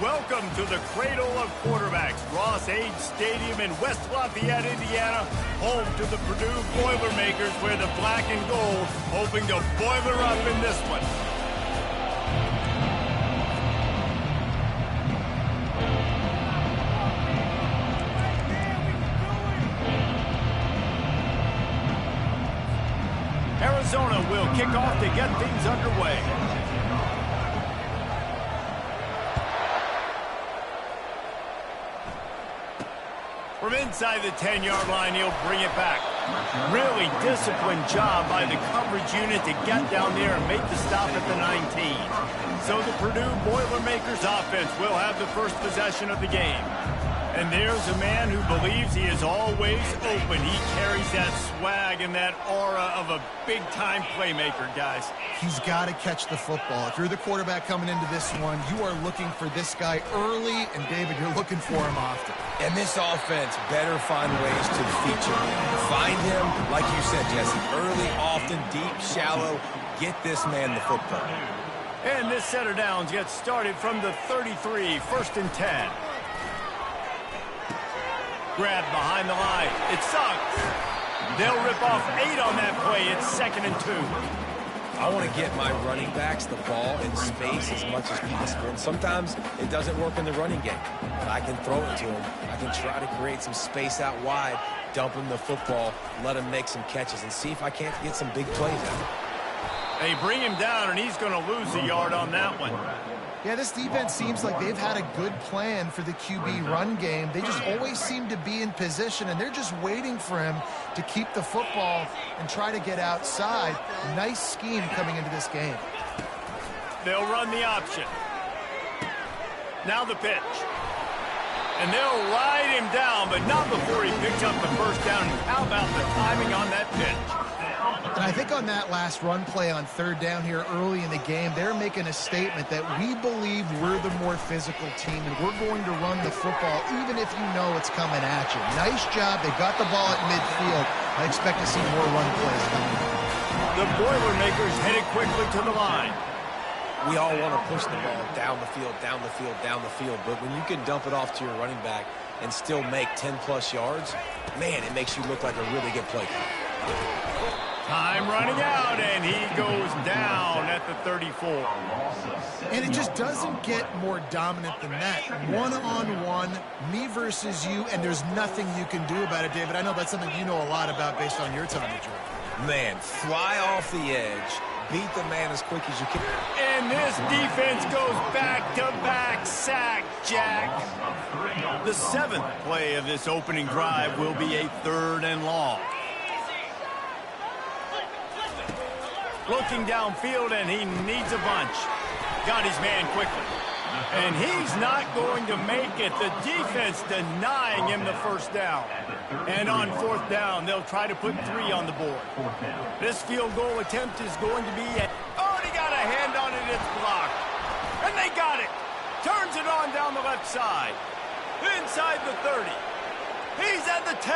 Welcome to the cradle of quarterbacks, Ross-Age Stadium in West Lafayette, Indiana, home to the Purdue Boilermakers, where the black and gold hoping to boiler up in this one. Arizona will kick off to get things underway. From inside the 10-yard line, he'll bring it back. Really disciplined job by the coverage unit to get down there and make the stop at the 19. So the Purdue Boilermakers offense will have the first possession of the game. And there's a man who believes he is always open. He carries that swag and that aura of a big-time playmaker, guys. He's got to catch the football. If you're the quarterback coming into this one, you are looking for this guy early, and David, you're looking for him often. And this offense better find ways to feature him. Find him, like you said, Jesse, early, often, deep, shallow. Get this man the football. And this set of downs gets started from the 33, 1st and 10. Grab behind the line. It sucks. They'll rip off 8 on that play. It's 2nd and 2. I want to get my running backs the ball in space as much as possible. And sometimes it doesn't work in the running game. But I can throw it to him. I can try to create some space out wide, dump him the football, let him make some catches, and see if I can't get some big plays out. They bring him down, and he's going to lose a yard on that one. Yeah, this defense seems like they've had a good plan for the QB run game. They just always seem to be in position, and they're just waiting for him to keep the football and try to get outside. Nice scheme coming into this game. They'll run the option. Now the pitch. And they'll ride him down, but not before he picks up the first down. How about the timing on that pitch? And I think on that last run play on 3rd down here early in the game, they're making a statement that we believe we're the more physical team, and we're going to run the football even if you know it's coming at you. Nice job. They got the ball at midfield. I expect to see more run plays coming. The Boilermakers headed quickly to the line. We all want to push the ball down the field, down the field, down the field. But when you can dump it off to your running back and still make 10-plus yards, man, it makes you look like a really good play. Time running out, and he goes down at the 34. And it just doesn't get more dominant than that. One-on-one, me versus you, and there's nothing you can do about it, David. I know that's something you know a lot about based on your time at Georgia. Man, fly off the edge, beat the man as quick as you can. And this defense goes back-to-back sack, Jack. The 7th play of this opening drive will be a 3rd and long. Looking downfield, and he needs a bunch. Got his man quickly. And he's not going to make it. The defense denying him the first down. And on 4th down, they'll try to put 3 on the board. This field goal attempt is going to be at... Oh, he got a hand on it. It's blocked. And they got it. Turns it on down the left side. Inside the 30. He's at the 10.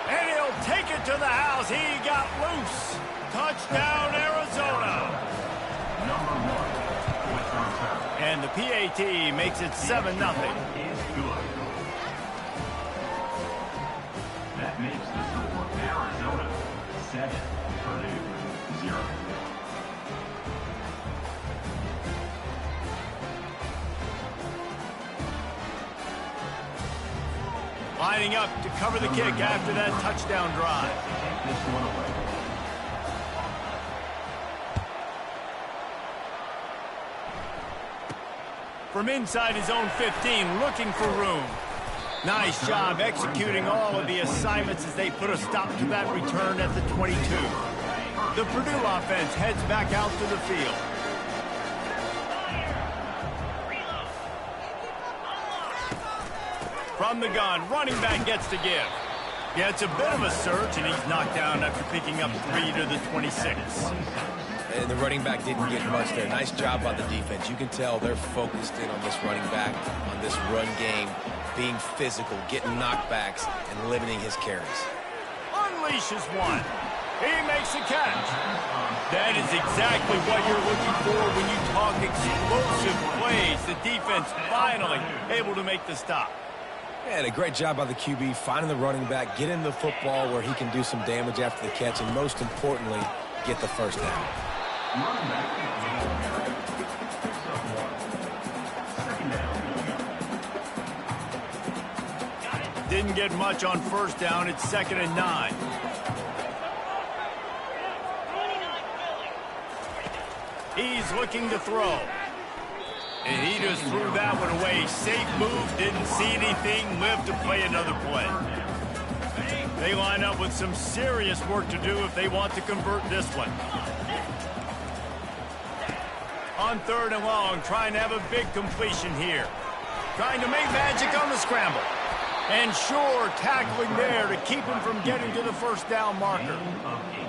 And he'll take it to the house. He got loose. Touchdown, Arizona. And the PAT makes it 7-0. That makes the score Arizona 7, Purdue 0. Lining up to cover the kick after that touchdown drive. Take this one away. From inside his own 15, looking for room. Nice job executing all of the assignments as they put a stop to that return at the 22. The Purdue offense heads back out to the field. From the gun, running back gets to give. Yeah, it's a bit of a surge, and he's knocked down after picking up 3 to the 26. And the running back didn't get much there. Nice job by the defense. You can tell they're focused in on this running back, on this run game, being physical, getting knockbacks, and limiting his carries. Unleashes one. He makes a catch. That is exactly what you're looking for when you talk explosive plays. The defense finally able to make the stop. And a great job by the QB, finding the running back, getting the football where he can do some damage after the catch, and most importantly, get the first down. Didn't get much on first down. It's 2nd and 9. He's looking to throw. And he just threw that one away. Safe move, didn't see anything, lived to play another play. They line up with some serious work to do if they want to convert this one. On 3rd and long, trying to have a big completion here. Trying to make magic on the scramble. And sure, tackling there to keep him from getting to the first down marker.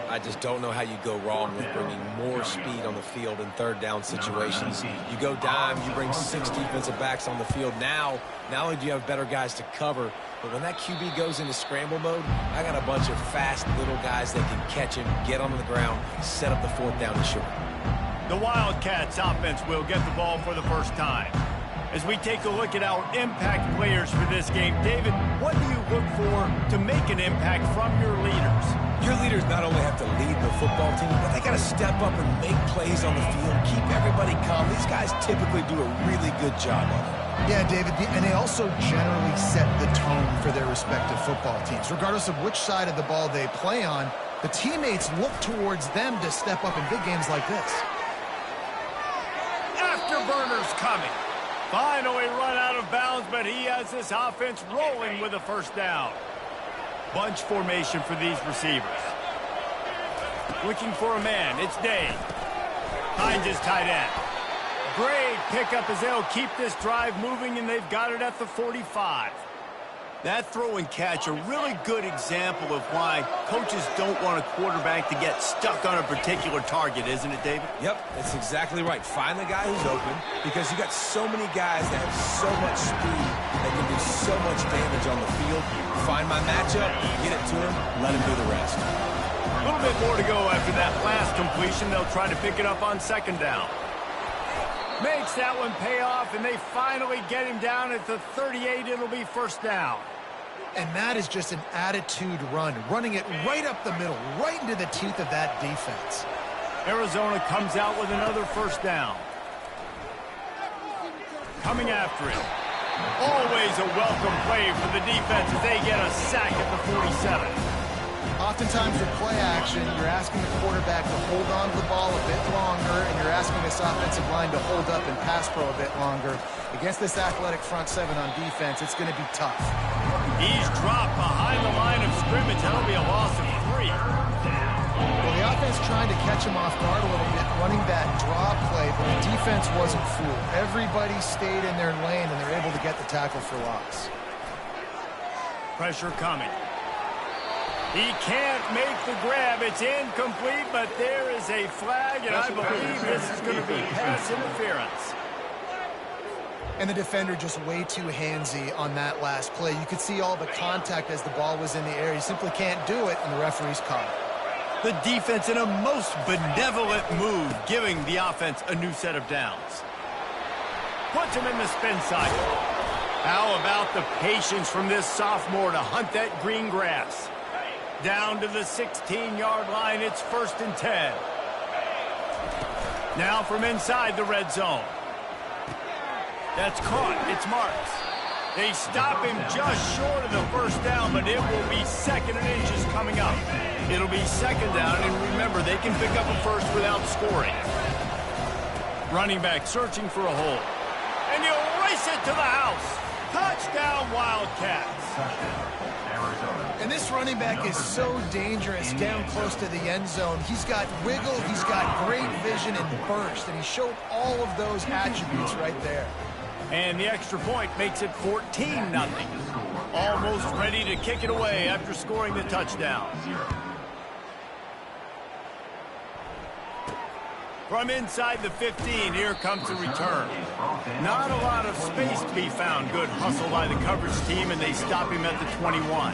I just don't know how you go wrong with bringing more speed on the field in 3rd down situations. You go dime, you bring 6 defensive backs on the field. Now, not only do you have better guys to cover, but when that QB goes into scramble mode, I got a bunch of fast little guys that can catch him, get on the ground, set up the 4th down and short. The Wildcats offense will get the ball for the first time. As we take a look at our impact players for this game, David, what do you look for to make an impact from your leaders? Your leaders not only have to lead the football team, but they got to step up and make plays on the field, keep everybody calm. These guys typically do a really good job of it. Yeah, David, and they also generally set the tone for their respective football teams. Regardless of which side of the ball they play on, the teammates look towards them to step up in big games like this. Afterburners coming. Finally run out of bounds, but he has this offense rolling with a first down. Bunch formation for these receivers. Looking for a man. It's Dave. Finds his tight end. Great pickup as they'll keep this drive moving, and they've got it at the 45. That throw and catch, a really good example of why coaches don't want a quarterback to get stuck on a particular target, isn't it, David? Yep, that's exactly right. Find the guy who's open, because you got so many guys that have so much speed that can do so much damage on the field. Find my matchup, get it to him, let him do the rest. A little bit more to go after that last completion. They'll try to pick it up on 2nd down. Makes that one pay off, and they finally get him down at the 38. It'll be first down. And that is just an attitude run, running it right up the middle, right into the teeth of that defense. Arizona comes out with another first down. Coming after it. Always a welcome play for the defense as they get a sack at the 47. Oftentimes with play action, you're asking the quarterback to hold on to the ball a bit longer, and you're asking this offensive line to hold up and pass pro a bit longer. Against this athletic front 7 on defense, it's going to be tough. He's dropped behind the line of scrimmage. That'll be a loss of 3. Well, the offense trying to catch him off guard a little bit, running that draw play, but the defense wasn't fooled. Everybody stayed in their lane, and they're able to get the tackle for loss. Pressure coming. He can't make the grab. It's incomplete, but there is a flag, and I believe this is going to be pass interference. And the defender just way too handsy on that last play. You could see all the contact as the ball was in the air. He simply can't do it, and the referee's caught it. The defense in a most benevolent move, giving the offense a new set of downs. Puts him in the spin cycle. How about the patience from this sophomore to hunt that green grass? Down to the 16-yard line, it's 1st and 10. Now from inside the red zone. That's caught. It's Marks. They stop him just short of the first down, but it will be 2nd and inches coming up. It'll be 2nd down, and remember, they can pick up a first without scoring. Running back searching for a hole. And he'll race it to the house. Touchdown, Wildcats. And this running back is so dangerous down close to the end zone. He's got wiggle, he's got great vision and burst, and he showed all of those attributes right there. And the extra point makes it 14-0. Almost ready to kick it away after scoring the touchdown. From inside the 15, here comes the return. Not a lot of space to be found. Good hustle by the coverage team, and they stop him at the 21.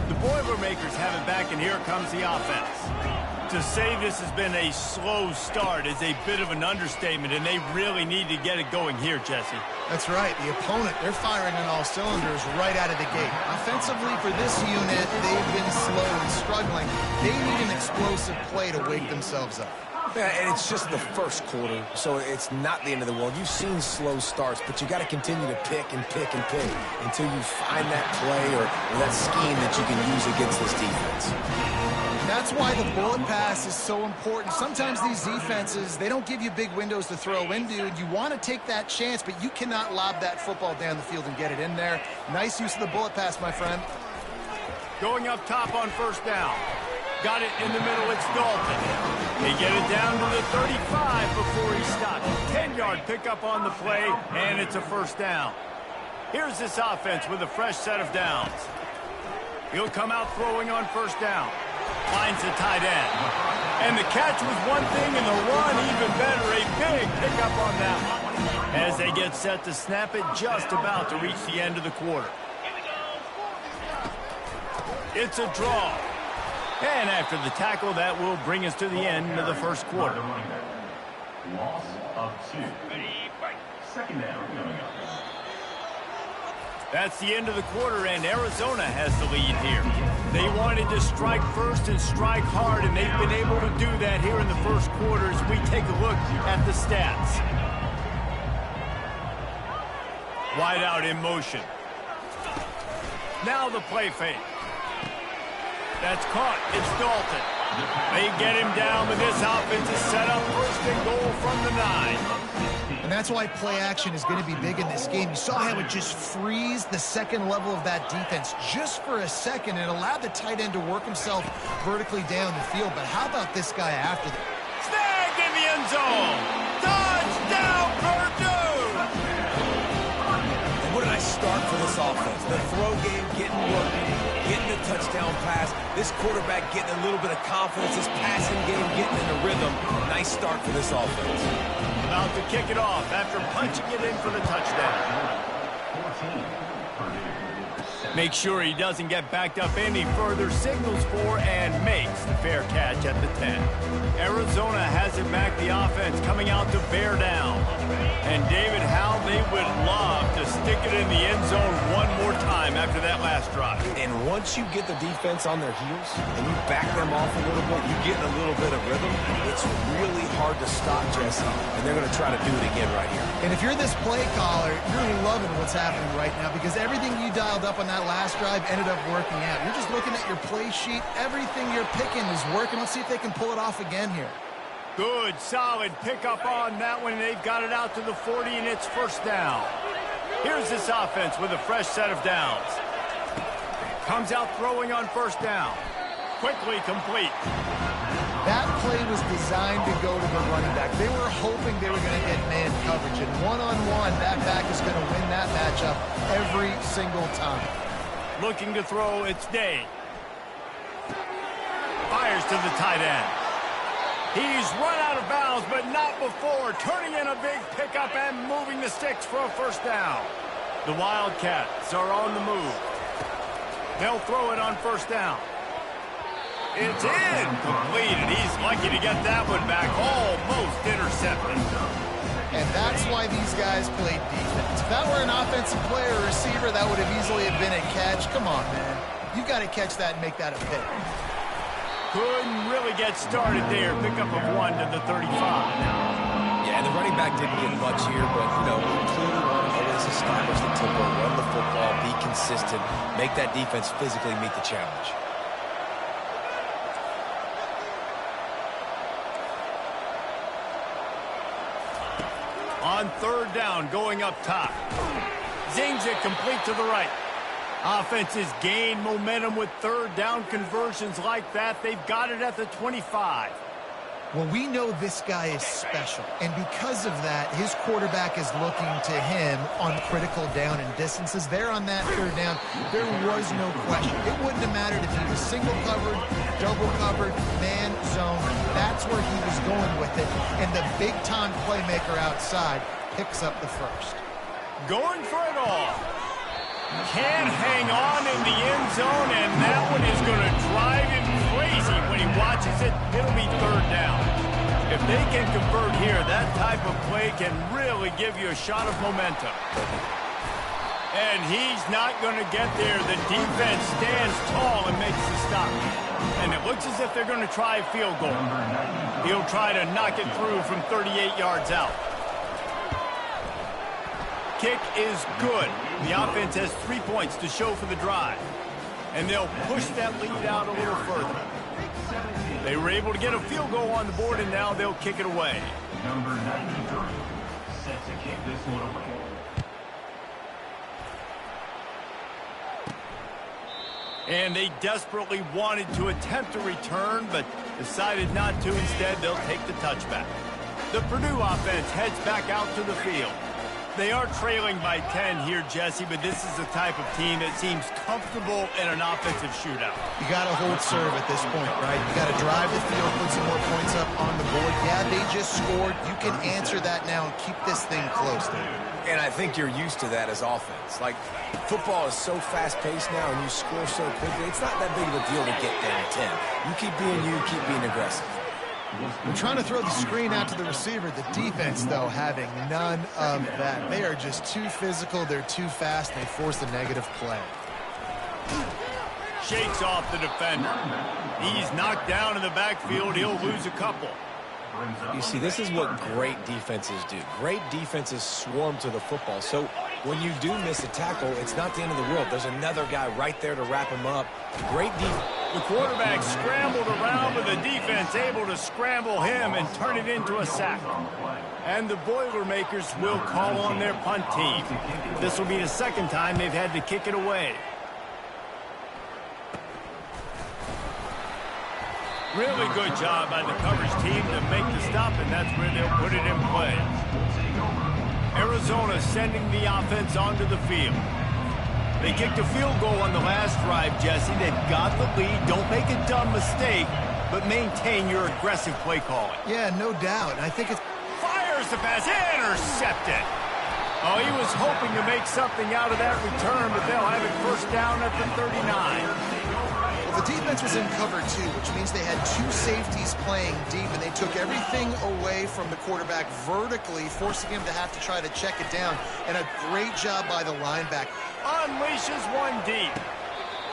The Boilermakers have it back, and here comes the offense. To say this has been a slow start is a bit of an understatement, and they really need to get it going here, Jesse. That's right. The opponent, they're firing on all cylinders right out of the gate. Offensively, for this unit, they've been slow and struggling. They need an explosive play to wake themselves up. Yeah, and it's just the first quarter, so it's not the end of the world. You've seen slow starts, but you got to continue to pick and pick and pick until you find that play or that scheme that you can use against this defense. That's why the bullet pass is so important. Sometimes these defenses, they don't give you big windows to throw into, and you want to take that chance, but you cannot lob that football down the field and get it in there. Nice use of the bullet pass, my friend. Going up top on first down. Got it in the middle, it's Dalton. They get it down to the 35 before he stops. 10-yard pickup on the play, and it's a first down. Here's this offense with a fresh set of downs. He'll come out throwing on first down. Finds the tight end. And the catch was one thing, and the run even better. A big pickup on that one. As they get set to snap it, just about to reach the end of the quarter. It's a draw. And after the tackle, that will bring us to the end of the first quarter. Loss of 2. Second down coming up. That's the end of the quarter, and Arizona has the lead here. They wanted to strike first and strike hard, and they've been able to do that here in the first quarter as we take a look at the stats. Wide out in motion. Now the play fake. That's caught. It's Dalton. They get him down, but this offense is set up first and goal from the 9. And that's why play action is going to be big in this game. You saw how it just frees the second level of that defense just for a second. It allowed the tight end to work himself vertically down the field. But how about this guy after that? Snagged in the end zone. Touchdown, Purdue! And what did I start for this offense? The throw game getting working, getting the touchdown pass. This quarterback getting a little bit of confidence. This passing game getting in a rhythm. Nice start for this offense. About to kick it off after punching it in for the touchdown. 14. Purdue. Make sure he doesn't get backed up any further, signals for and makes the fair catch at the 10. Arizona has it back, the offense coming out to bear down. And David, how they would love to stick it in the end zone one more time after that last drive. And once you get the defense on their heels and you back them off a little bit, you get a little bit of rhythm, it's really hard to stop, Jesse. And they're going to try to do it again right here. And if you're this play caller, you're loving what's happening right now because everything you dialed up on that last drive ended up working out. You're just looking at your play sheet. Everything you're picking is working. Let's see if they can pull it off again here. Good, solid pickup on that one. They've got it out to the 40, and it's first down. Here's this offense with a fresh set of downs. Comes out throwing on first down. Quickly complete. That play was designed to go to the running back. They were hoping they were going to get man coverage, and one-on-one, that back is going to win that matchup every single time. Looking to throw, it's Day. Fires to the tight end. He's run out of bounds, but not before. Turning in a big pickup and moving the sticks for a first down. The Wildcats are on the move. They'll throw it on first down. It's incomplete, and he's lucky to get that one back. Almost intercepted. And that's why these guys played defense. If that were an offensive player or receiver, that would have easily have been a catch. Come on, man. You've got to catch that and make that a pick. Couldn't really get started there. Pickup of 1 to the 35. Yeah, the running back didn't get much here, but, clearly want to always establish the tempo, run the football, be consistent, make that defense physically meet the challenge. On third down, going up top. Zings it complete to the right. Offenses gain momentum with third down conversions like that. They've got it at the 25. Well, we know this guy is special, and because of that, his quarterback is looking to him on critical down and distances. There on that third down, there was no question. It wouldn't have mattered if he was single covered, double covered, man, zone. That's where he was going with it, and the big-time playmaker outside picks up the first. Going for it all. Can't hang on in the end zone, and that one is going to drive him crazy when he watches it. It'll be third down. If they can convert here, that type of play can really give you a shot of momentum. And he's not going to get there. The defense stands tall and makes the stop. And it looks as if they're going to try a field goal. He'll try to knock it through from 38 yards out. Kick is good. The offense has 3 points to show for the drive. And they'll push that lead out a little further. They were able to get a field goal on the board, and now they'll kick it away. Number 93 set to kick this one away. And they desperately wanted to attempt a return, but decided not to. Instead, they'll take the touchback. The Purdue offense heads back out to the field. They are trailing by 10 here, Jesse, but this is the type of team that seems comfortable in an offensive shootout. You got to hold serve at this point, right? You got to drive the field, put some more points up on the board. Yeah, they just scored. You can answer that now and keep this thing close, David. And I think you're used to that as offense. Like, football is so fast-paced now, and you score so quickly. It's not that big of a deal to get down 10. You keep being aggressive. We're trying to throw the screen out to the receiver. The defense, though, having none of that. They are just too physical. They're too fast. They force a negative play. Shakes off the defender. He's knocked down in the backfield. He'll lose a couple. You see, this is what great defenses do. Great defenses swarm to the football. So when you do miss a tackle, it's not the end of the world. There's another guy right there to wrap him up. Great defense. The quarterback scrambled around, but the defense able to scramble him and turn it into a sack. And the Boilermakers will call on their punt team. This will be the second time they've had to kick it away. Really good job by the coverage team to make the stop, and that's where they'll put it in play. Arizona sending the offense onto the field. They kicked a field goal on the last drive, Jesse. They've got the lead. Don't make a dumb mistake, but maintain your aggressive play calling. Yeah, no doubt. I think it's... Fires the pass. Intercepted. Oh, he was hoping to make something out of that return, but they'll have it first down at the 39. Well, the defense was in cover two, which means they had two safeties playing deep, and they took everything away from the quarterback vertically, forcing him to have to try to check it down. And a great job by the linebacker. Unleashes one deep.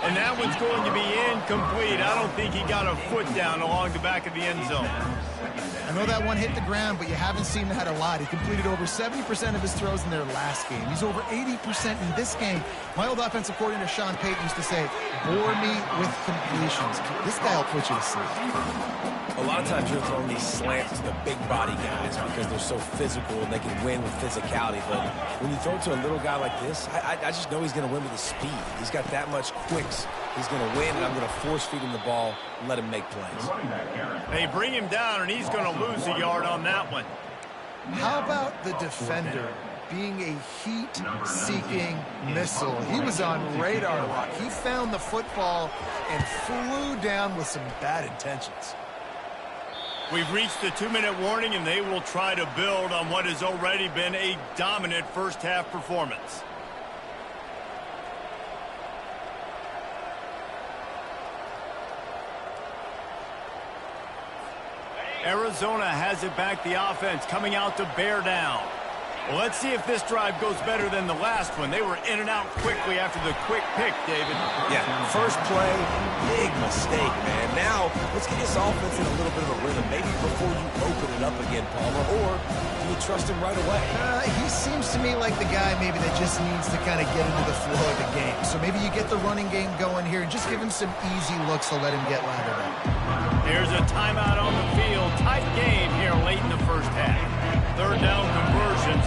And that one's going to be incomplete. I don't think he got a foot down along the back of the end zone. I know that one hit the ground, but you haven't seen that a lot. He completed over 70% of his throws in their last game. He's over 80% in this game. My old offensive coordinator, Sean Payton, used to say, bore me with completions. This guy will put you to sleep. A lot of times you're throwing these slants to the big body guys because they're so physical and they can win with physicality. But when you throw it to a little guy like this, I just know he's going to win with his speed. He's got that much quicks. He's going to win, and I'm going to force feed him the ball and let him make plays. They bring him down, and he's going to lose a yard on that one. How about the defender being a heat-seeking missile? He was on radar lock. He found the football and flew down with some bad intentions. We've reached the 2-minute warning, and they will try to build on what has already been a dominant first-half performance. Arizona has it back, the offense coming out to bear down. Well, let's see if this drive goes better than the last one. They were in and out quickly after the quick pick, David. Yeah, first play, big mistake, man. Now, let's get this offense in a little bit of a rhythm. Maybe before you open it up again, Palmer, or do you trust him right away? He seems to me like the guy maybe that just needs to kind of get into the flow of the game. So maybe you get the running game going here and just give him some easy looks to let him get lathered up. There's a timeout on the field. Tight game here late in the first half. Third down conversions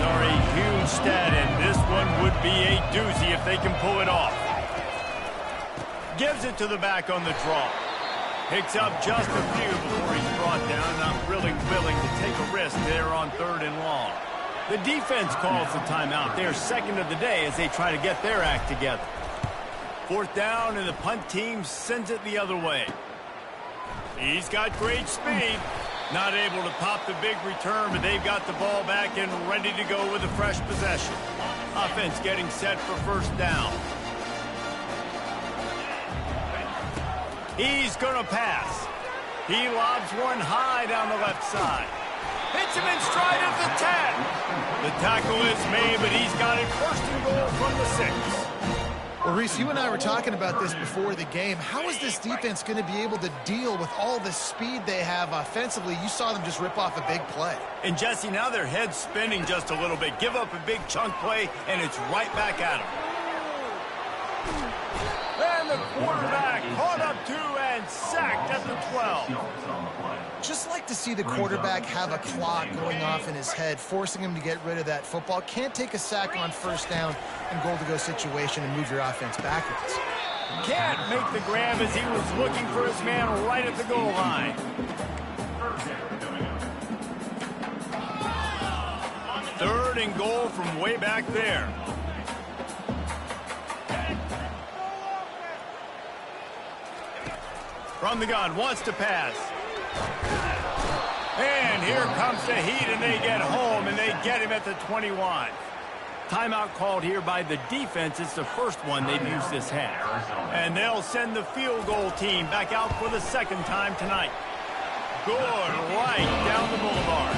be a doozy if they can pull it off. Gives it to the back on the draw. Picks up just a few before he's brought down. Not really willing to take a risk there on 3rd and long. The defense calls the timeout. Their second of the day as they try to get their act together. 4th down, and the punt team sends it the other way. He's got great speed. Not able to pop the big return, but they've got the ball back and ready to go with a fresh possession. Offense getting set for 1st down. He's going to pass. He lobs one high down the left side. Hits him in stride at the 10. The tackle is made, but he's got it 1st and goal from the 6. Well, Reese, you and I were talking about this before the game. How is this defense going to be able to deal with all the speed they have offensively? You saw them just rip off a big play. And, Jesse, now their head's spinning just a little bit. Give up a big chunk play, and it's right back at them. And the quarterback caught up to and sacked at the 12. Just like to see the quarterback have a clock going off in his head, forcing him to get rid of that football. Can't take a sack on 1st down and goal-to-go situation and move your offense backwards. Can't make the grab as he was looking for his man right at the goal line. Third and goal from way back there. From the gun, wants to pass. And here comes the heat, and they get home, and they get him at the 21. Timeout called here by the defense. It's the first one they've used this half. And they'll send the field goal team back out for the 2nd time tonight. Good, right down the boulevard.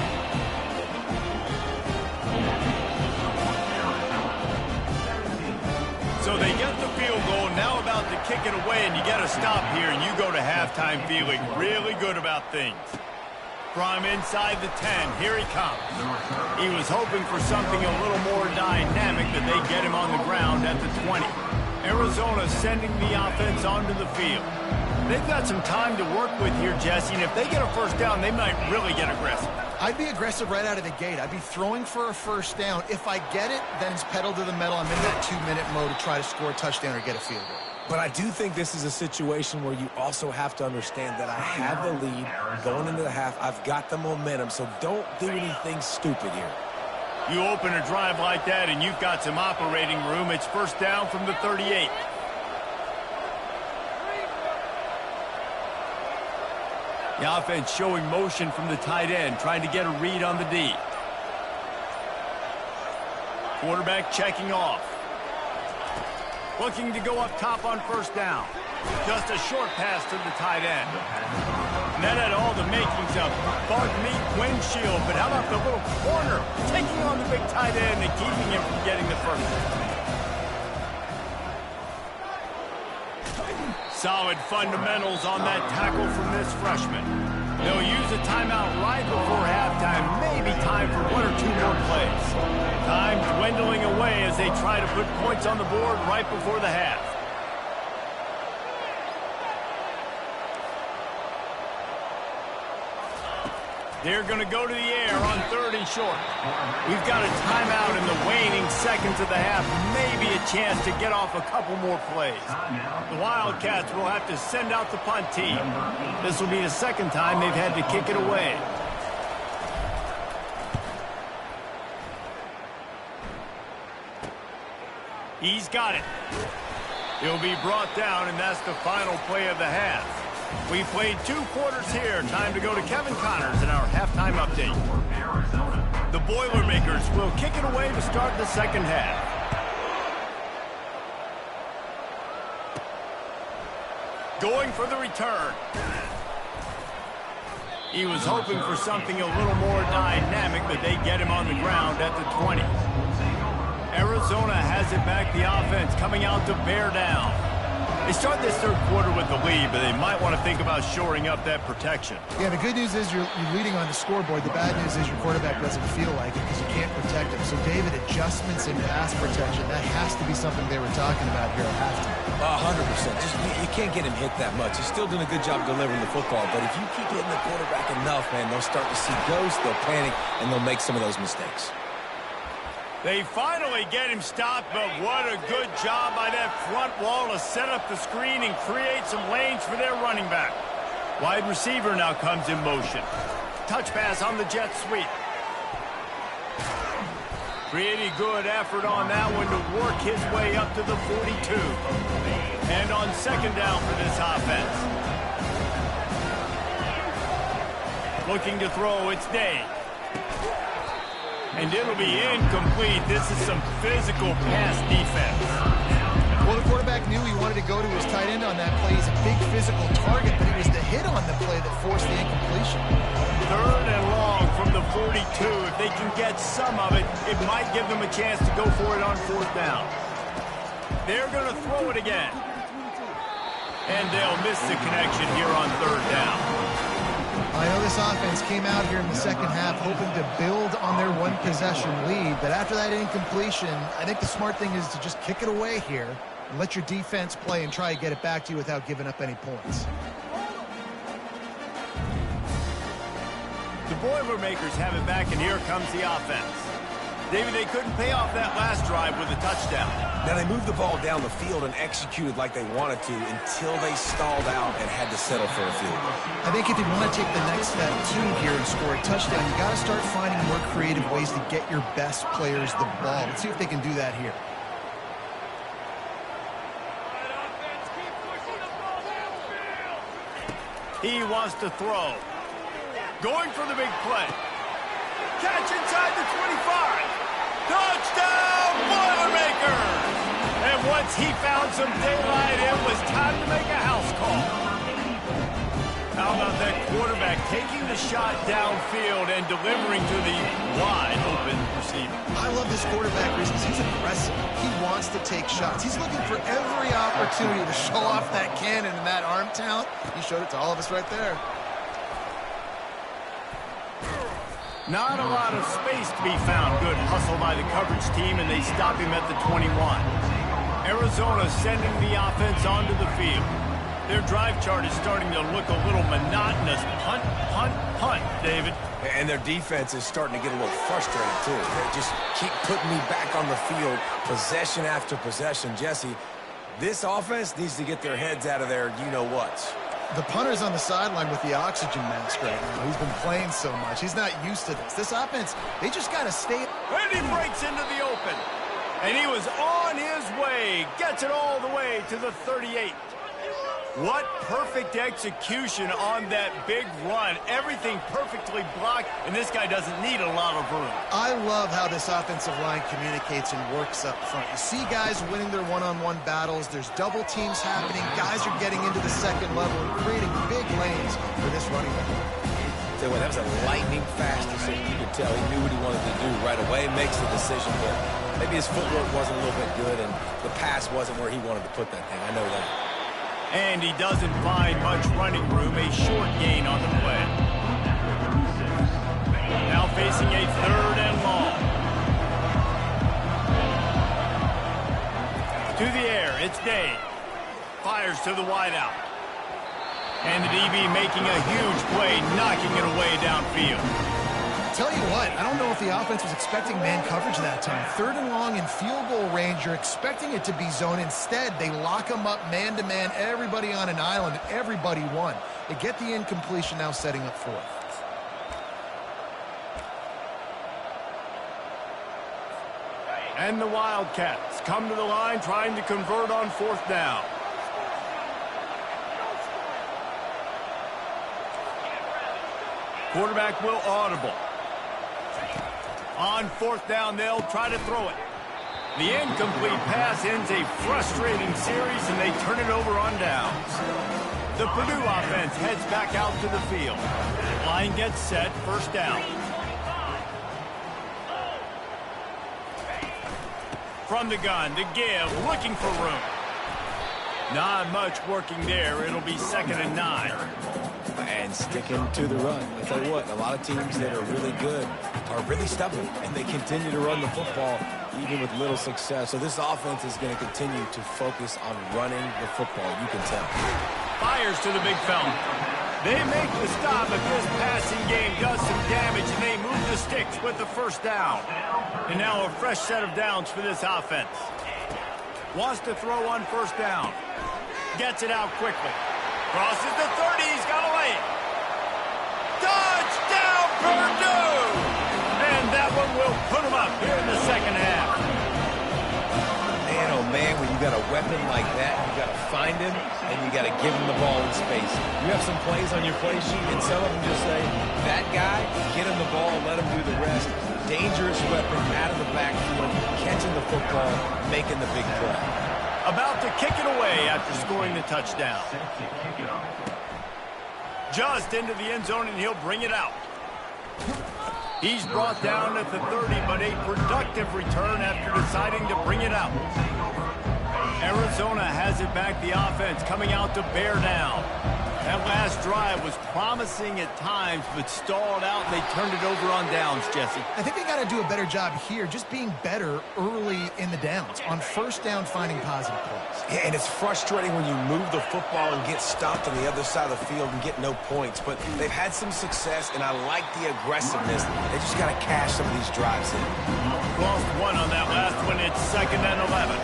So they get the field goal, now about to kick it away, and you got to stop here, and you go to halftime feeling really good about things. From inside the 10, here he comes. He was hoping for something a little more dynamic, that they get him on the ground at the 20. Arizona sending the offense onto the field. They've got some time to work with here, Jesse, and if they get a 1st down, they might really get aggressive. I'd be aggressive right out of the gate. I'd be throwing for a 1st down. If I get it, then it's pedal to the metal. I'm in that 2-minute mode to try to score a touchdown or get a field goal. But I do think this is a situation where you also have to understand that I have the lead going into the half. I've got the momentum, so don't do anything stupid here. You open a drive like that, and you've got some operating room. It's 1st down from the 38. The offense showing motion from the tight end, trying to get a read on the D. Quarterback checking off. Looking to go up top on 1st down. Just a short pass to the tight end. And that had all the makings of bug meat windshield, but how about the little corner taking on the big tight end and keeping him from getting the 1st. Solid fundamentals on that tackle from this freshman. They'll use a timeout right before halftime. Maybe time for 1 or 2 more plays. Time dwindling away as they try to put points on the board right before the half. They're going to go to the air on 3rd and short. We've got a timeout in the waning seconds of the half. Maybe a chance to get off a couple more plays. The Wildcats will have to send out the punt team. This will be the 2nd time they've had to kick it away. He's got it. He'll be brought down, and that's the final play of the half. We played 2 quarters here. Time to go to Kevin Connors in our halftime update. The Boilermakers will kick it away to start the 2nd half. Going for the return. He was hoping for something a little more dynamic, but they get him on the ground at the 20. Arizona has it back. The offense coming out to bear down. They start this 3rd quarter with the lead, but they might want to think about shoring up that protection. Yeah, the good news is you're leading on the scoreboard. The bad news is your quarterback doesn't feel like it because you can't protect him. So, David, adjustments in pass protection, that has to be something they were talking about here at halftime. 100%. You can't get him hit that much. He's still doing a good job delivering the football, but if you keep hitting the quarterback enough, man, they'll start to see ghosts, they'll panic, and they'll make some of those mistakes. They finally get him stopped, but what a good job by that front wall to set up the screen and create some lanes for their running back. Wide receiver now comes in motion. Touch pass on the jet sweep. Pretty good effort on that one to work his way up to the 42. And on second down for this offense. Looking to throw, it's Day. And it'll be incomplete. This is some physical pass defense. Well, the quarterback knew he wanted to go to his tight end on that play. He's a big physical target, but it was the hit on the play that forced the incompletion. Third and long from the 42. If they can get some of it, it might give them a chance to go for it on fourth down. They're going to throw it again. And they'll miss the connection here on third down. I know this offense came out here in the second half hoping to build on their one-possession lead, but after that incompletion, I think the smart thing is to just kick it away here and let your defense play and try to get it back to you without giving up any points. The Boilermakers have it back, and here comes the offense. David, they couldn't pay off that last drive with a touchdown. Now, they moved the ball down the field and executed like they wanted to until they stalled out and had to settle for a field goal. I think if you want to take the next step, too, here and score a touchdown, you got to start finding more creative ways to get your best players the ball. Let's see if they can do that here. He wants to throw. Going for the big play. Catch inside the 25. Touchdown, Boilermakers! And once he found some daylight, it was time to make a house call. How about that quarterback taking the shot downfield and delivering to the wide open receiver? I love this quarterback because he's aggressive. He wants to take shots. He's looking for every opportunity to show off that cannon and that arm talent. He showed it to all of us right there. Not a lot of space to be found. Good hustle by the coverage team, and they stop him at the 21. Arizona sending the offense onto the field. Their drive chart is starting to look a little monotonous. Punt, punt, punt, David. And their defense is starting to get a little frustrated, too. They just keep putting me back on the field, possession after possession. Jesse, this offense needs to get their heads out of their you-know-whats. The punter's on the sideline with the oxygen mask right now. He's been playing so much. He's not used to this. This offense, they just got to stay. And he breaks into the open. And he was on his way. Gets it all the way to the 38. What perfect execution on that big run. Everything perfectly blocked, and this guy doesn't need a lot of room. I love how this offensive line communicates and works up front. You see guys winning their one-on-one battles. There's double teams happening. Guys are getting into the second level and creating big lanes for this running back. Tell you what, that was a lightning fast decision. You could tell he knew what he wanted to do right away. Makes the decision, but maybe his footwork wasn't a little bit good, and the pass wasn't where he wanted to put that thing. I know that. And he doesn't find much running room. A short gain on the play. Now facing a third and long. To the air, it's Day. Fires to the wideout. And the DB making a huge play, knocking it away downfield. Tell you what, I don't know if the offense was expecting man coverage that time. Third and long in field goal range, you're expecting it to be zone. Instead, they lock them up man-to-man, everybody on an island, and everybody won. They get the incompletion, now setting up fourth. And the Wildcats come to the line trying to convert on fourth down. Quarterback will audible. On fourth down, they'll try to throw it. The incomplete pass ends a frustrating series, and they turn it over on downs. The Purdue offense heads back out to the field. Line gets set, first down. From the gun to give, looking for room. Not much working there. It'll be 2nd and 9. And sticking to the run. I tell you what, a lot of teams that are really good are really stubborn, and they continue to run the football even with little success. So this offense is going to continue to focus on running the football. You can tell. Fires to the big fella. They make the stop if this passing game does some damage, and they move the sticks with the first down. And now a fresh set of downs for this offense. Wants to throw on first down. Gets it out quickly. Crosses the 30. He's got to lay it. Touchdown, Purdue! And that one will put him up here in the second half. Man, oh man, when you got a weapon like that, you got to find him, and you got to give him the ball in space. You have some plays on your play sheet, and some of them just say, that guy, get him the ball, let him do the rest. Dangerous weapon out of the backfield, catching the football, making the big play. About to kick it away after scoring the touchdown. Just into the end zone, and he'll bring it out. He's brought down at the 30, but a productive return after deciding to bring it out. Arizona has it back, the offense coming out to bear down. That last drive was promising at times, but stalled out, and they turned it over on downs, Jesse. I think they got to do a better job here, just being better early in the downs. On first down, finding positive plays. Yeah, and it's frustrating when you move the football and get stopped on the other side of the field and get no points. But they've had some success, and I like the aggressiveness. They just got to cash some of these drives in. Lost one on that last one. It's 2nd and 11.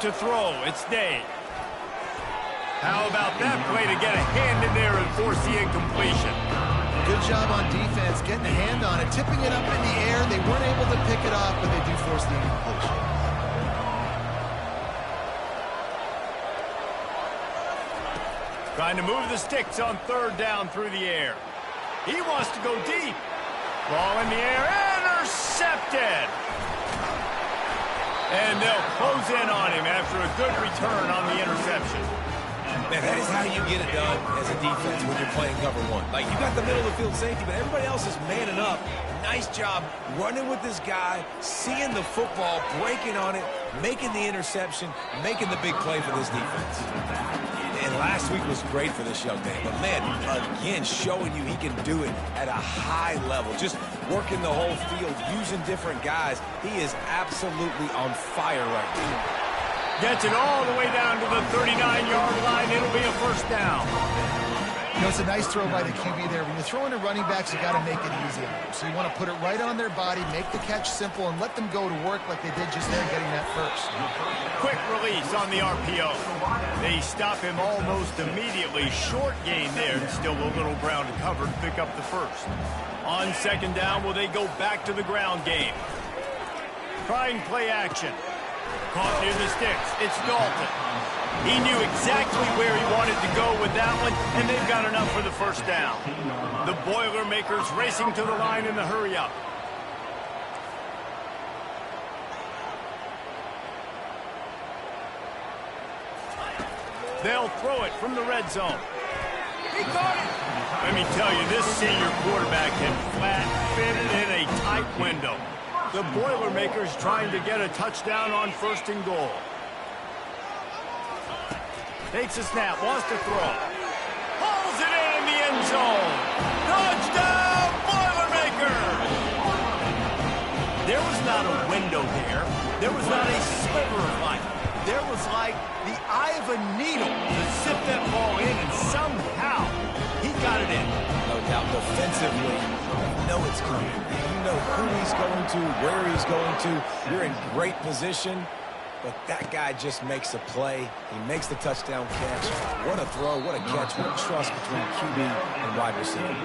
To throw, it's Day. How about that play to get a hand in there and force the incompletion? Good job on defense, getting a hand on it, tipping it up in the air. They weren't able to pick it off, but they do force the incompletion. Trying to move the sticks on third down through the air. He wants to go deep. Ball in the air, intercepted. And they'll close in on him after a good return on the interception. Man, that is how you get it done as a defense when you're playing cover one. Like, you got the middle of the field safety, but everybody else is manning up. Nice job running with this guy, seeing the football, breaking on it, making the interception, making the big play for this defense. And last week was great for this young man. But, man, again, showing you he can do it at a high level. Just working the whole field, using different guys. He is absolutely on fire right now. Gets it all the way down to the 39-yard line. It'll be a first down. You know, it's a nice throw by the QB there. When you're throwing to running backs, you got to make it easy on them. So you want to put it right on their body, make the catch simple, and let them go to work like they did just there getting that first. Quick release on the RPO. They stop him almost immediately. Short gain there. Still a little ground to cover to pick up the first. On second down, will they go back to the ground game? Trying play action. Caught near the sticks. It's Dalton. He knew exactly where he wanted to go with that one, and they've got enough for the first down. The Boilermakers racing to the line in the hurry-up. They'll throw it from the red zone. He caught it. Let me tell you, this senior quarterback can flat fit it in a tight window. The Boilermakers trying to get a touchdown on first and goal. Takes a snap, wants to throw. Hauls it in the end zone. Touchdown, Boilermakers! There was not a window there. There was not a sliver of light. There was like the eye of a needle to zip that ball in, and somehow he got it in. No doubt defensively, you know it's coming. You know who he's going to, where he's going to. You're in great position, but that guy just makes a play. He makes the touchdown catch. What a throw, what a catch, what a trust between QB and wide receiver.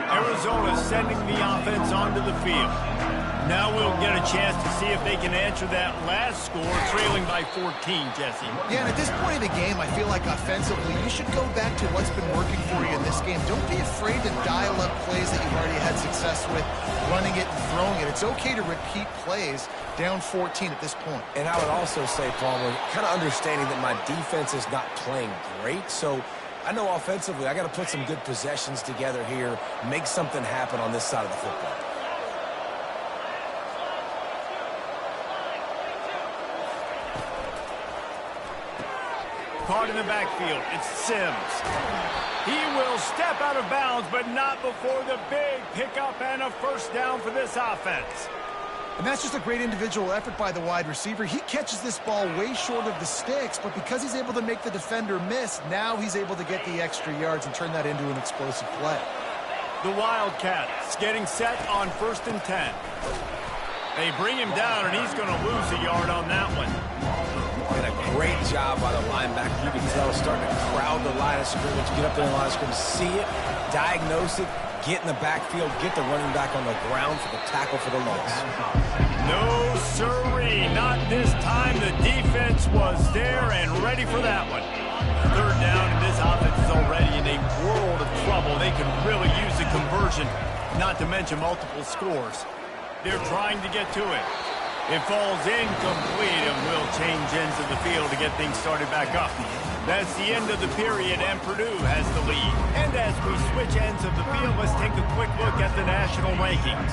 Arizona sending the offense onto the field. Now we'll get a chance to see if they can answer that last score, trailing by 14, Jesse. Yeah, and at this point of the game, I feel like offensively, you should go back to what's been working for you in this game. Don't be afraid to dial up plays that you've already had success with, running it and throwing it. It's okay to repeat plays down 14 at this point. And I would also say, Palmer, kind of understanding that my defense is not playing great, so I know offensively I got to put some good possessions together here, make something happen on this side of the football. Caught in the backfield, it's Sims. He will step out of bounds, but not before the big pickup and a first down for this offense. And that's just a great individual effort by the wide receiver. He catches this ball way short of the sticks, but because he's able to make the defender miss, now he's able to get the extra yards and turn that into an explosive play. The Wildcats getting set on 1st and 10. They bring him down, and he's going to lose a yard on that one. And a great job by the linebacker. You can tell starting to crowd the line of scrimmage, get up there in the line of scrimmage, see it, diagnose it, get in the backfield, get the running back on the ground for the tackle for the loss. No sirree, not this time. The defense was there and ready for that one. 3rd down, and this offense is already in a world of trouble. They can really use the conversion, not to mention multiple scores. They're trying to get to it. It falls incomplete and will change ends of the field to get things started back up. That's the end of the period, and Purdue has the lead. And as we switch ends of the field, let's take a quick look at the national rankings.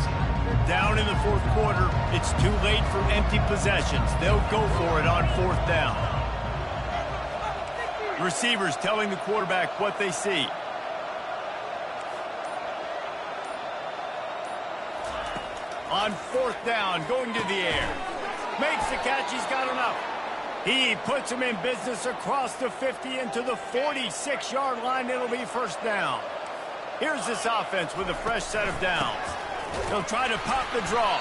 Down in the 4th quarter, it's too late for empty possessions. They'll go for it on 4th down. Receivers telling the quarterback what they see. On 4th down, going to the air. Makes the catch, he's got enough. He puts him in business across the 50 into the 46-yard line. It'll be 1st down. Here's this offense with a fresh set of downs. They'll try to pop the draw.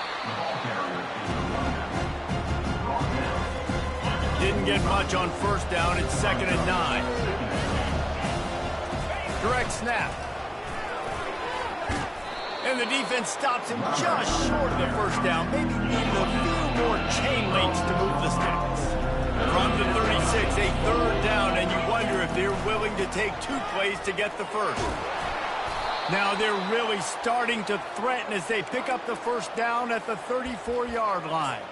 Didn't get much on 1st down. It's 2nd and 9. Direct snap. And the defense stops him just short of the 1st down. Maybe needed a few more chain links to move the sticks. From the 36, a 3rd down, and you wonder if they're willing to take 2 plays to get the 1st. Now they're really starting to threaten as they pick up the 1st down at the 34-yard line.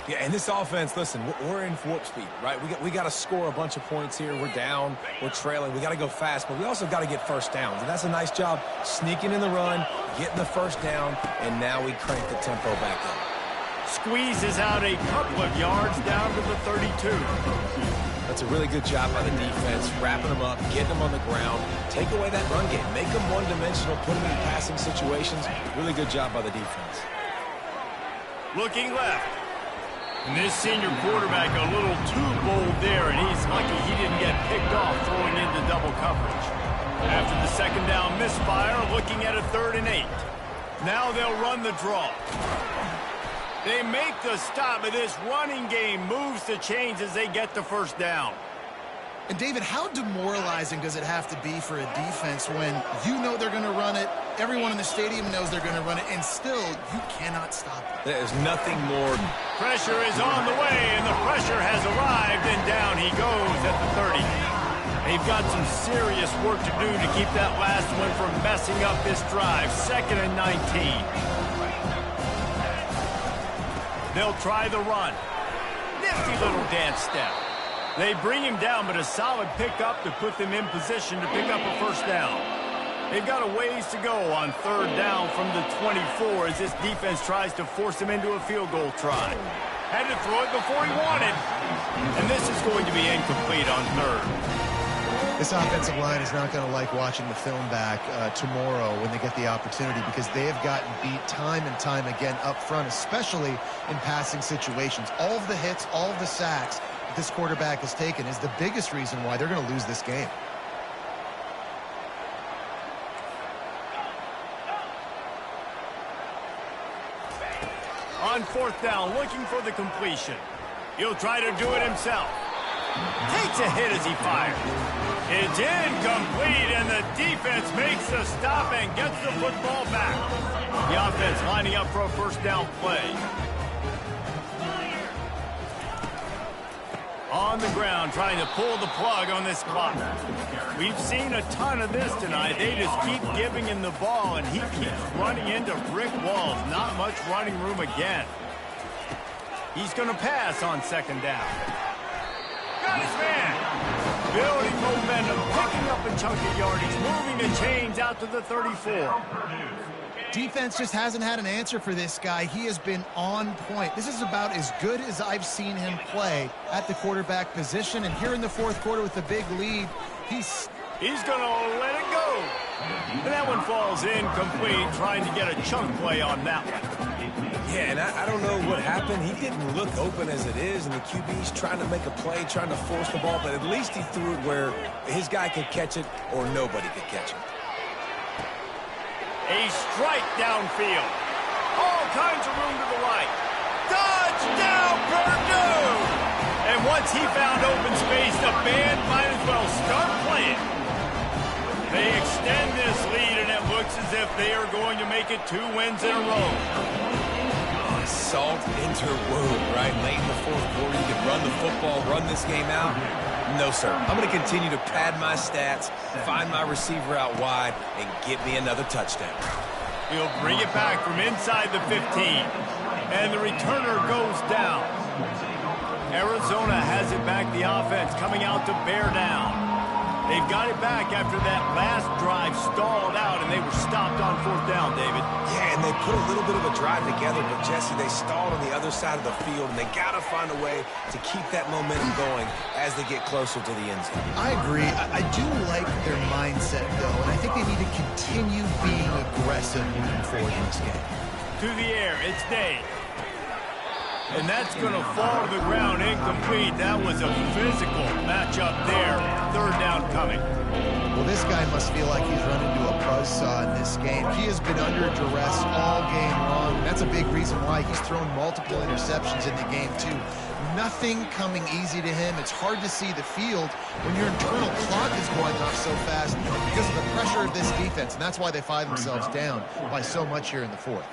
Yeah, and this offense, listen, we're in warp speed, right? We got to score a bunch of points here. We're down, we're trailing. We got to go fast, but we also got to get 1st downs. And that's a nice job sneaking in the run, getting the 1st down, and now we crank the tempo back up. Squeezes out a couple of yards down to the 32. That's a really good job by the defense, wrapping them up, getting them on the ground, take away that run game, make them one-dimensional, put them in passing situations. Really good job by the defense. Looking left. And this senior quarterback a little too bold there, and he's lucky he didn't get picked off throwing into double coverage. After the 2nd down misfire, looking at a 3rd and 8. Now they'll run the draw. They make the stop, but this running game moves the chains as they get the 1st down. And David, how demoralizing does it have to be for a defense when you know they're going to run it, everyone in the stadium knows they're going to run it, and still you cannot stop it? There's nothing more. Pressure is on the way, and the pressure has arrived, and down he goes at the 30. They've got some serious work to do to keep that last one from messing up this drive. 2nd and 19. They'll try the run. Nifty little dance step. They bring him down, but a solid pickup to put them in position to pick up a 1st down. They've got a ways to go on 3rd down from the 24 as this defense tries to force him into a field goal try. Had to throw it before he wanted, and this is going to be incomplete on 3rd. This offensive line is not going to like watching the film back tomorrow when they get the opportunity, because they have gotten beat time and time again up front, especially in passing situations. All of the hits, all of the sacks that this quarterback has taken is the biggest reason why they're going to lose this game. On 4th down, looking for the completion. He'll try to do it himself. Takes a hit as he fires. It's incomplete, and the defense makes the stop and gets the football back. The offense lining up for a 1st down play. On the ground, trying to pull the plug on this clock. We've seen a ton of this tonight. They just keep giving him the ball, and he keeps running into brick walls. Not much running room again. He's going to pass on 2nd down. Got his man. Building momentum, picking up a chunk of yardage, moving the chains out to the 34. Defense just hasn't had an answer for this guy. He has been on point. This is about as good as I've seen him play at the quarterback position. And here in the 4th quarter with the big lead, he's going to let it go. And that one falls incomplete, trying to get a chunk play on that one. Yeah, and I don't know what happened. He didn't look open as it is, and the QB's trying to make a play, trying to force the ball, but at least he threw it where his guy could catch it or nobody could catch it. A strike downfield. All kinds of room to the right. Touchdown, Purdue! And once he found open space, the band might as well start playing. They extend this lead, and it looks as if they are going to make it 2 wins in a row. Salt into wound, right? Late in the fourth quarter, you can run the football, run this game out. No, sir. I'm going to continue to pad my stats, find my receiver out wide, and get me another touchdown. He'll bring it back from inside the 15. And the returner goes down. Arizona has it back, the offense coming out to bear down. They've got it back after that last drive stalled out, and they were stopped on 4th down, David. Yeah, and they put a little bit of a drive together, but, Jesse, they stalled on the other side of the field, and they got to find a way to keep that momentum going as they get closer to the end zone. I agree. I do like their mindset, though, and I think they need to continue being aggressive moving forward in this game. To the air, it's Day. And that's going to fall to the ground incomplete. That was a physical matchup there. 3rd down coming. Well, this guy must feel like he's run into a buzzsaw in this game. He has been under duress all game long. That's a big reason why he's thrown multiple interceptions in the game, too. Nothing coming easy to him. It's hard to see the field when your internal clock is going off so fast because of the pressure of this defense. And that's why they find themselves down by so much here in the 4th.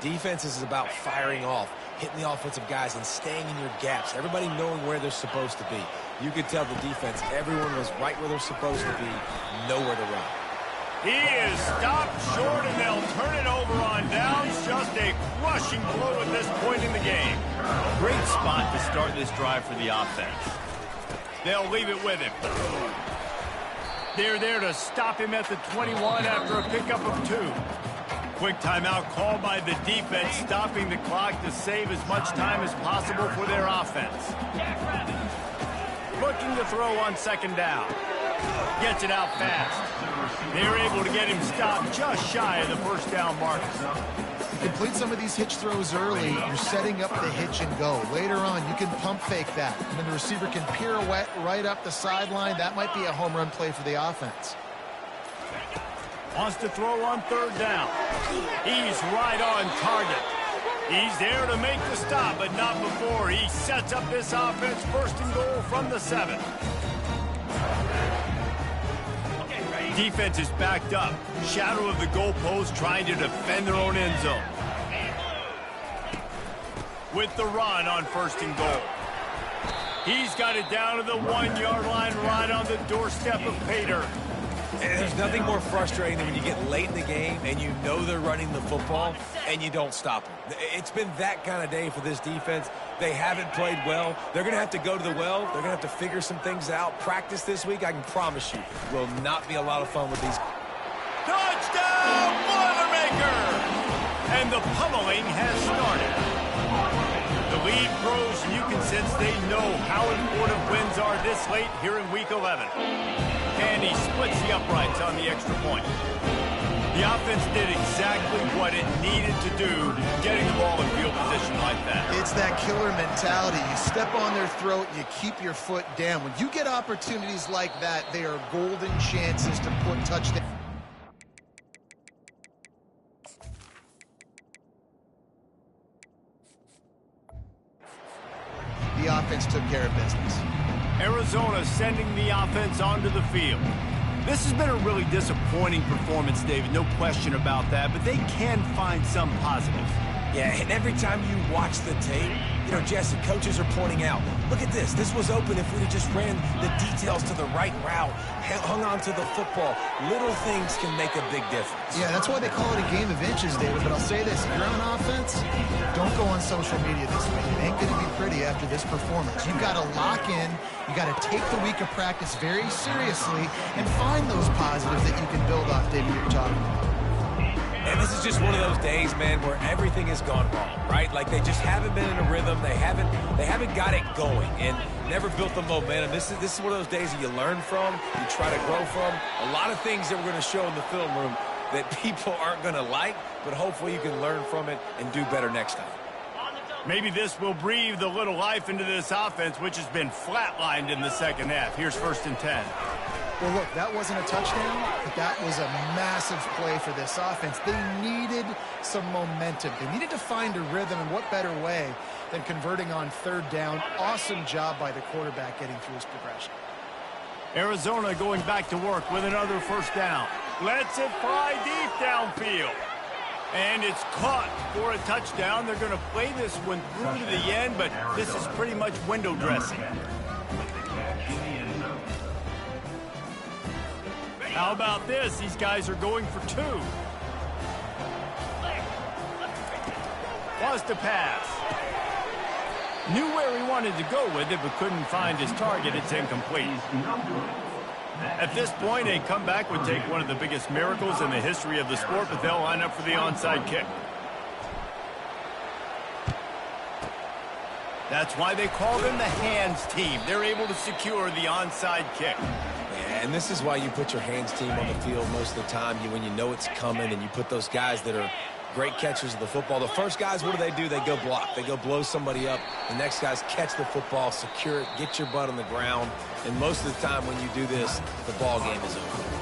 Defense is about firing off, hitting the offensive guys, and staying in your gaps. Everybody knowing where they're supposed to be. You could tell the defense, everyone was right where they're supposed to be, nowhere to run. He is stopped short, and they'll turn it over on downs. Just a crushing blow at this point in the game. Great spot to start this drive for the offense. They'll leave it with him. They're there to stop him at the 21 after a pickup of 2. Quick timeout called by the defense, stopping the clock to save as much time as possible for their offense. Looking to throw on 2nd down. Gets it out fast. They're able to get him stopped just shy of the 1st down mark. Complete some of these hitch throws early. You're setting up the hitch and go. Later on, you can pump fake that. And then the receiver can pirouette right up the sideline. That might be a home run play for the offense. Wants to throw on 3rd down. He's right on target. He's there to make the stop, but not before. He sets up this offense 1st and goal from the 7. Defense is backed up. Shadow of the goalpost trying to defend their own end zone. With the run on 1st and goal. He's got it down to the 1-yard line right on the doorstep of Pater. And there's nothing more frustrating than when you get late in the game and you know they're running the football and you don't stop them. It's been that kind of day for this defense. They haven't played well. They're going to have to go to the well. They're going to have to figure some things out. Practice this week, I can promise you, will not be a lot of fun with these. Touchdown, Boilermaker! And the pummeling has started. The lead grows, and you can sense they know how important wins are this late here in Week 11. And he splits the uprights on the extra point. The offense did exactly what it needed to do, getting the ball in field position like that. It's that killer mentality. You step on their throat, you keep your foot down. When you get opportunities like that, they are golden chances to put touchdowns. The offense took care of business. Arizona sending the offense onto the field. This has been a really disappointing performance, David, no question about that, but they can find some positives. Yeah, and every time you watch the tape, you know, Jesse, coaches are pointing out, look at this. This was open if we'd have just ran the details to the right route, hung on to the football. Little things can make a big difference. Yeah, that's why they call it a game of inches, David. But I'll say this, if you're on offense, don't go on social media this week. It ain't going to be pretty after this performance. You've got to lock in. You got to take the week of practice very seriously and find those positives that you can build off, David, you're talking about. And this is just one of those days, man, where everything has gone wrong, right? Like they just haven't been in a rhythm. They haven't got it going and never built the momentum. This is one of those days that you learn from, you try to grow from. A lot of things that we're going to show in the film room that people aren't going to like, but hopefully you can learn from it and do better next time. Maybe this will breathe a little life into this offense, which has been flatlined in the second half. Here's 1st and 10. Well, look, that wasn't a touchdown, but that was a massive play for this offense. They needed some momentum. They needed to find a rhythm, and what better way than converting on 3rd down. Awesome job by the quarterback getting through his progression. Arizona going back to work with another 1st down. Lets it fly deep downfield. And it's caught for a touchdown. They're going to play this one through to the end, but this is pretty much window dressing. How about this? These guys are going for 2. Was to pass. Knew where he wanted to go with it, but couldn't find his target. It's incomplete. At this point, a comeback would take one of the biggest miracles in the history of the sport, but they'll line up for the onside kick. That's why they call them the hands team. They're able to secure the onside kick. Yeah, and this is why you put your hands team on the field most of the time. When you know it's coming, and you put those guys that are great catchers of the football. The first guys, what do? They go block. They go blow somebody up. The next guys catch the football, secure it, get your butt on the ground. And most of the time when you do this, the ball game is over.